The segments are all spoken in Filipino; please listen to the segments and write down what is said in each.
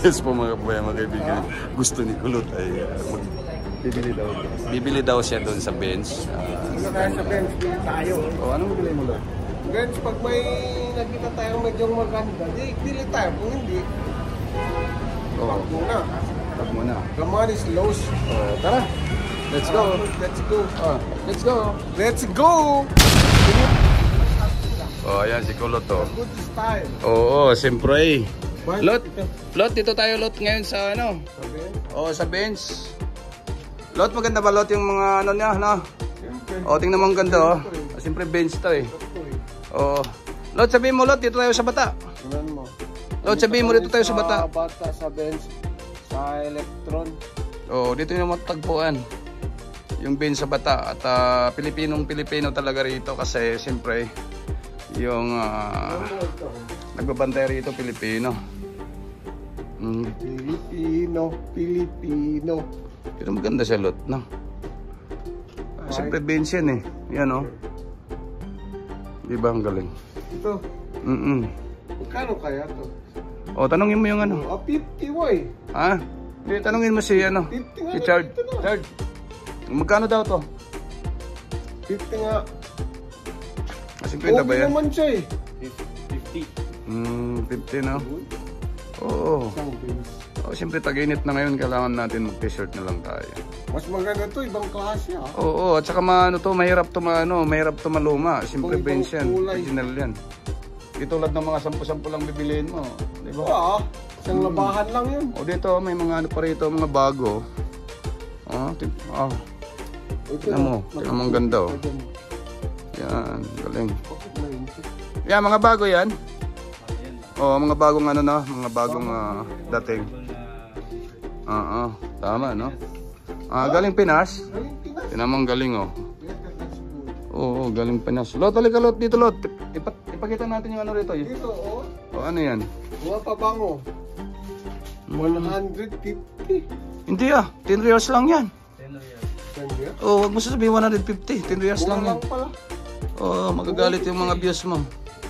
Yes po mga kaibigan. Gusto ni Kulot ay bibili daw siya doon sa Benz. Sa Benz, bili tayo. O, anong bibili mo Lot? Benz, pag may nakita tayong medyong maganda, di bili tayo. Kung hindi, wag muna. Wag muna. The money is lost. Tara. Let's go. Let's go. Let's go. Let's go! Oh, ayan si Kulot to. Good style. Oo, siyempre. Lot, dito tayo Lot ngayon sa ano? Sa Benz? Oo, sa Benz. Lot, maganda ba Lot yung mga ano niya, no? Siyempre. Oo, tingnan mo ang ganda oh. Siyempre Benz to eh. Oo. Lot, sabihin mo Lot, dito tayo sa Bata. Tingnan mo. Lot, sabihin mo dito tayo sa Bata. Sa Bata, sa Benz, sa Electron. Oo, dito yung matagpuan. Yung Benz sa Bata. At Pilipinong-Pilipino talaga rito kasi siyempre yung nagbabantay rito Pilipino. Pilipino. Pero maganda siya Lot, no? Siyempre Benz yan eh. Yan oh. Diba ang galing? Ito. Magkano kaya to? O, tanongin mo yung ano. 50 boy. Ha? Hindi, tanongin mo si ano. 50 nga. Si Chard. Chard. Magkano daw to? 50 nga. 50 ba yan? Naman siya eh. 50 no? Oo. Oh, siyempre tag-init na ngayon, kailangan natin mag-t-shirt na lang tayo. Mas maganda to, ibang klase ah. Oo, at saka mahirap to maluma. Siyempre Benz yan, original yan. Di tulad ng mga 10-10 lang bibiliin mo, di ba? Oo, isang labahan lang yun. O dito, may mga ano pa rito, mga bago. Tignan mo ang ganda oh. Yan, galing. Yan, mga bago yan. Oh, mga bagong ano no, mga bagong dating. Tama no. Galing Pinas. Tinamang galing oh. Oo, galing Pinas. Lot, halika Lot dito Lot. Ipakita natin yung ano rito. Dito oh. Oh, ano yan? Mga pabango. 150. Hindi 10 reals lang yan. 10 reals? Oh, wag mo sasabihin 150. 10 reals lang yan. Pala. Oh, magagalit yung mga views mo.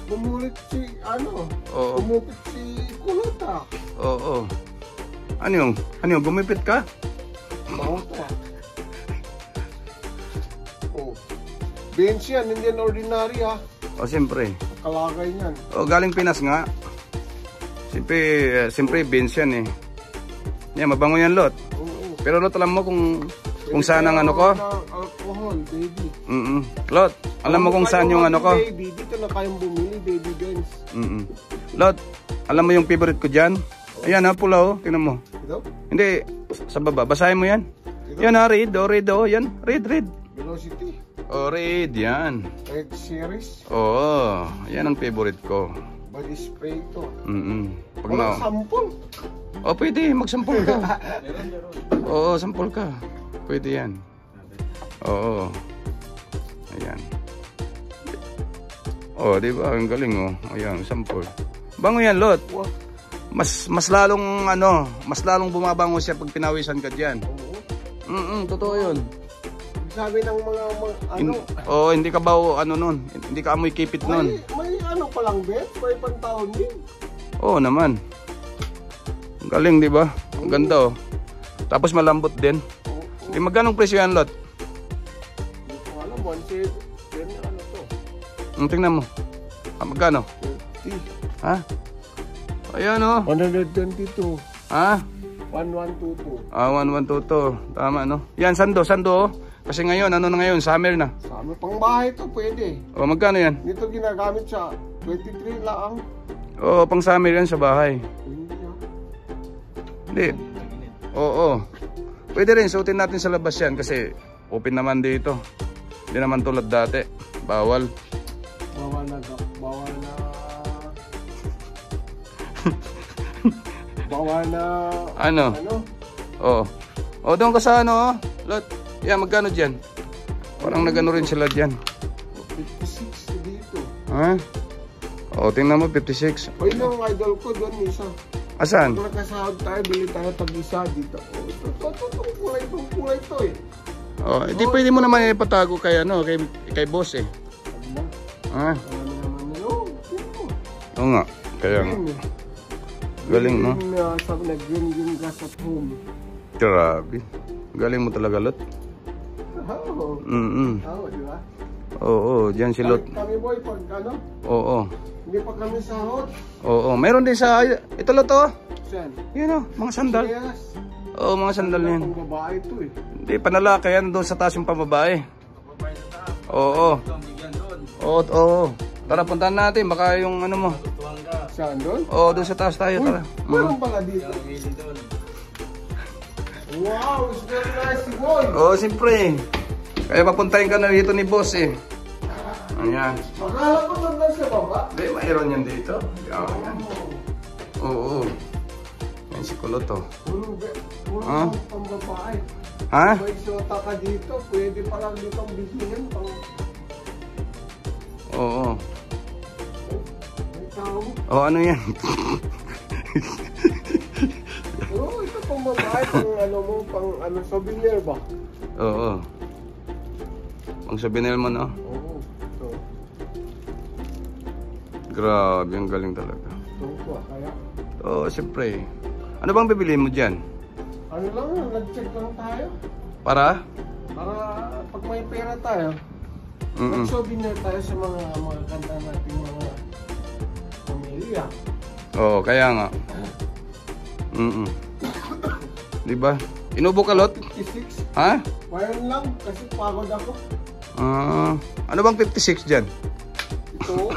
Bumulit si ano? Oo. Bumupit si Kulot ah. Oo. Ano yung? Gumipit ka? Bangta. Oh. Benz yan, hindi yan ordinary ha. Oh, siyempre. Kalagay niyan. Oh, galing Pinas nga. Siyempre Benz yan eh. Yan, mabango yan Lot. Oo. Pero Lot, alam mo kung saan ang ano ko? Alcohol, baby. Lot, alam mo kung saan yung ano ko? Baby, dito na kayong bumili, baby Benz. Lot, alam mo yung favorite ko dyan? Ayan pula oh, tingnan mo. Ito? Hindi, sa baba, basahin mo yan. Ito? Yan red yan, red. Velocity. Oh, red, yan. Red series. Oo, yan ang favorite ko. Body spray ito. Pag walang sample. Oh, pwede, magsampol ka. Oo, sampol ka. Pwede yan. Oo. Ayan. Oh, di ba? Ang galing oh. Ayan, sample. Bango yan, Lot. Mas lalong bumabango siya pag pinawisan ka diyan. Oo. Totoo 'yun. Sabi ng mga ano. Hindi ka ba nun? Hindi ka amoy kipit nun. May ano pa lang, Bet? May pantaon din. Oo naman. Ang galing, di ba? Ang ganda oh. Tapos malambot din. Magkano presyo yan, Lot? Hindi ko alam, 1.7 ano to? Tingnan mo. Magkano? 30. Ha? Ayan oh. 122. Ha? 1122. 1122. Tama no? Yan, sando oh. Kasi ngayon, ano na ngayon? Summer na. Summer, pang bahay to, pwede. O, magkano yan? Dito ginagamit sa 23 lang. Oo, pang summer yan sa bahay. Hindi. Oo. Pwede rin, suotin natin sa labas yan kasi open naman dito. Hindi naman tulad dati. Bawal. Bawal na. Bawal na. Ano? Oo. O, doon ka sa ano, Lot. Yan, magkano dyan? Parang nagano rin sila dyan. 56 dito. Ha? O, tingnan mo, 56. O, yun ang idol ko doon, isa. Asan? Pag nakasahod tayo, bili tayo tag-isa dito. O, itong kulay to eh. O, hindi pwede mo naman ipatago kay, kay boss eh. Ha? Oo nga, kaya nga. Galing, no? Sabi na green gas at home. Grabe. Galing mo talaga, Lot. Oo. Oo, di ba? Oo, dyan si Lot. Kami boy, pag ano? Oo. Hindi pa kami sahod. Oo, meron din sa... Ito, Lot, oh. Saan? Yan, oh. Mga sandal. Yes. Oo, mga sandal yan. Pang babae ito eh. Hindi, panalaki yan. Doon sa taas yung pambabae. Oo. Oo, oo. Tara, puntahan natin. Baka yung ano mo. Saan doon? Oo, doon sa taas tayo. Tara. Meron pala dito. Wow, it's very nice, boy. Oo, siyempre. Kaya papuntahin ka na dito ni boss eh. Ayan. Akala ko nandun sa baba. Hindi, mayroon yan dito. Yan. Oo. Yan si Kulot oh. Puro pang babae. Ha? May sota ka dito. Pwede pa lang dito ang bisinan. Oo. May tao. Oh, ano yan? Oo, ito pang babae. Pang ano mo, pang ano, souvenir ba? Oo. Pang souvenir mo, no? Oo. Ito. Grabe, ang galing talaga. Ito ko, kaya. Oo, siyempre. Ano bang bibili mo dyan? Ano lang, nag-check lang tayo. Para? Para pag may pera tayo, mag-souvenir tayo sa mga kanta nating mga pamilya. Oo, kaya nga. Diba? Inubo ka, Lot? 56. Ha? Ngayon lang, kasi pagod ako. Ano bang 56 dyan? Ito.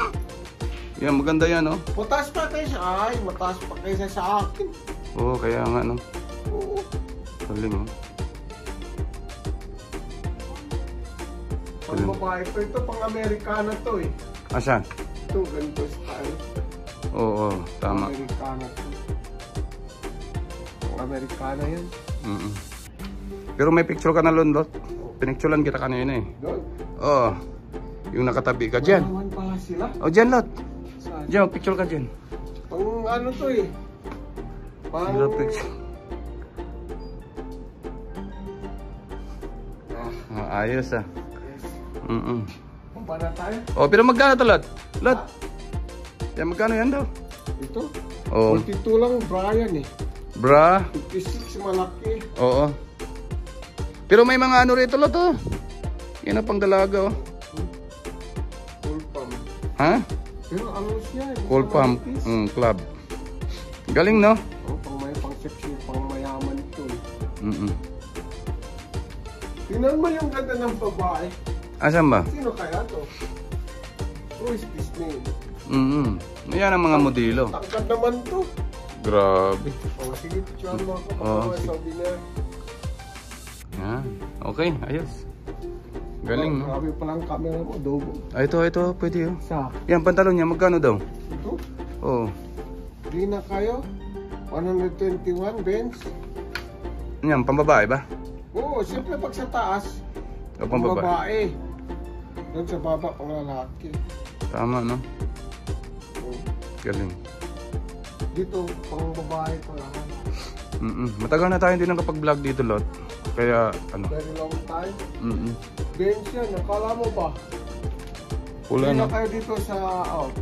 Yan, maganda yan, no? Mataas pa kaysa, ay, mataas pa kaysa sa akin. Oo, kaya nga, no? Oo. Galing, oh. Pang babae to, ito pang Amerikana to eh. Asan? Ito, ganito style. Oo, tama. Amerikana to. Pang Amerikana yan. Pero may picture ka na, Lot. Pinicturean kita kanina eh. Doon. Oo. Yung nakatabi ka dyan. Malaman pala sila. O, dyan, Lot. Saan? Dyan, picture ka dyan. Pang ano to eh. Pang... Sila picture. Ayos ah. Yes. Pumpa na tayo. Oh, pero magkano to, Lot? Lot? Yan, magkano yan daw? Ito? Oo. 42 lang Brian eh. Bra? 56 malaki. Oo. Pero may mga ano rito, Lot, oh. Yan ang pang dalaga, oh. Full pump. Ha? Pero ano siya? Cool pump. Club. Galing, no? Oh, pang may pang sexy, pang mayaman ito eh. Tingnan mo yung ganda ng babae. Asan ba? Sino kaya to? Who is this name? Yan ang mga modelo. Tangkad naman to. Grabe. Oh, sige, picture mo ako. Oh, Sa souvenir. Yan. Okay, ayos. Galing, no? Grabe palang camera mo, dobo. Ito, pwede, oh. Sa Yan, pantalon niya, magkano daw? ito? Oo. Di na kayo? 121 Benz? Yan, pambabae ba? Oo, siyempre pag sa taas, O pang pambabae? babae. Doon sa baba, pang lalaki. Tama, no? Oo. Galing. Dito, pang babae pa lang. Matagal na tayo hindi nakapag-vlog dito, Lot. Kaya, ano? Very long time. Benz yan, nakala mo ba? Pula, Hindi no? na kayo dito sa out.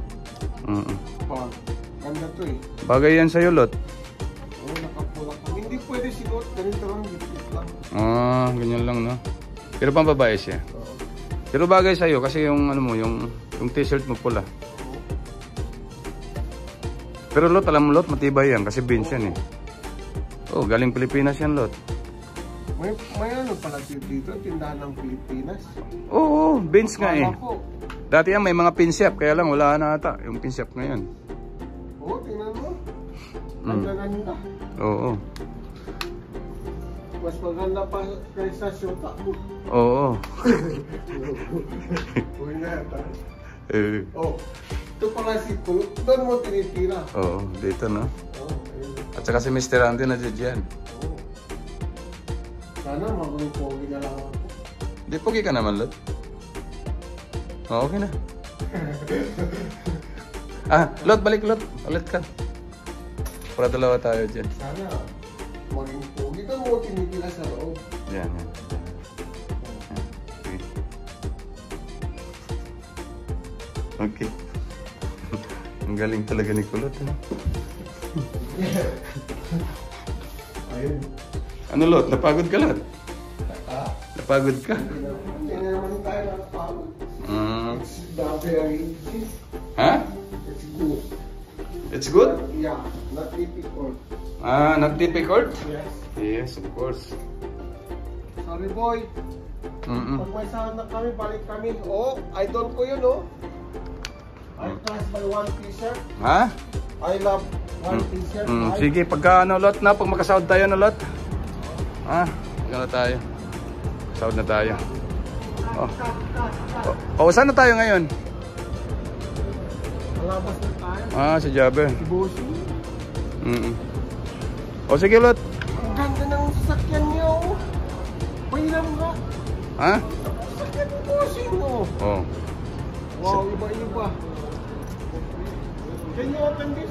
Bag. Ganda to eh. Bagay yan sa'yo, Lot. Oo, nakapula kami. Hindi pwede sinuot. Ganito lang, gipit lang. Ganyan lang, no? Pero pambabae siya. Oo. Pero bagay sa'yo kasi yung, ano mo, yung t-shirt mo pula. Oo. Pero, Lot, alam mo, Lot, matibay yan kasi Benz yan, eh. Oh, galing Pilipinas yan, Lot. May ano pala dito, tindahan ng Pilipinas. Oo, Benz nga eh. Kala ko. Dati yan may mga pin shop, kaya lang wala na ata yung pin shop ngayon. Oo, tingnan mo. Ganda-ganda. Oo. Mas maganda pa kaysa shota ko. Oo. Uy na yata. Eh, Oh, ito pala si Kulot. Doon mo tinitira. oo, dito, no? Oo, ayun. At saka si Mr. Andy na dyan. Oo. Sana magulong-pogi na lang ako. Di pogi ka naman, Lot. Oh, okay na. Lot, balik, Lot. Ulit ka. Para dalawa tayo dyan. Sana maging pogi. Doon mo tinitira sa loob. Yan. Okay. Ang galing talaga ni Kulot, ano? Ayun. Ano lot? Napagod ka lot? Napagod ka? Hindi na naman tayo nakapagod. It's very easy. Ha? It's good. It's good? Yeah, not difficult. Not difficult? Yes. Yes, of course. Sorry boy. Pag may sahod na kami, balik kami. Oh, idol ko yun oh. I trust my one t-shirt. Ha? I love one t-shirt. Sige, pagka ano lot na, pag makasahod tayo na lot. Ha? Gano'n tayo. Sahod na tayo. Oh, saan na tayo ngayon? Malabas na tayo. Sa Jabber. Bossy. O sige lot. Ang ganda ng sasakyan niyo. Pahiram nga. Ha? Sasakyan ng bossy mo. Oh. Wow, iba-iba. Can you open this?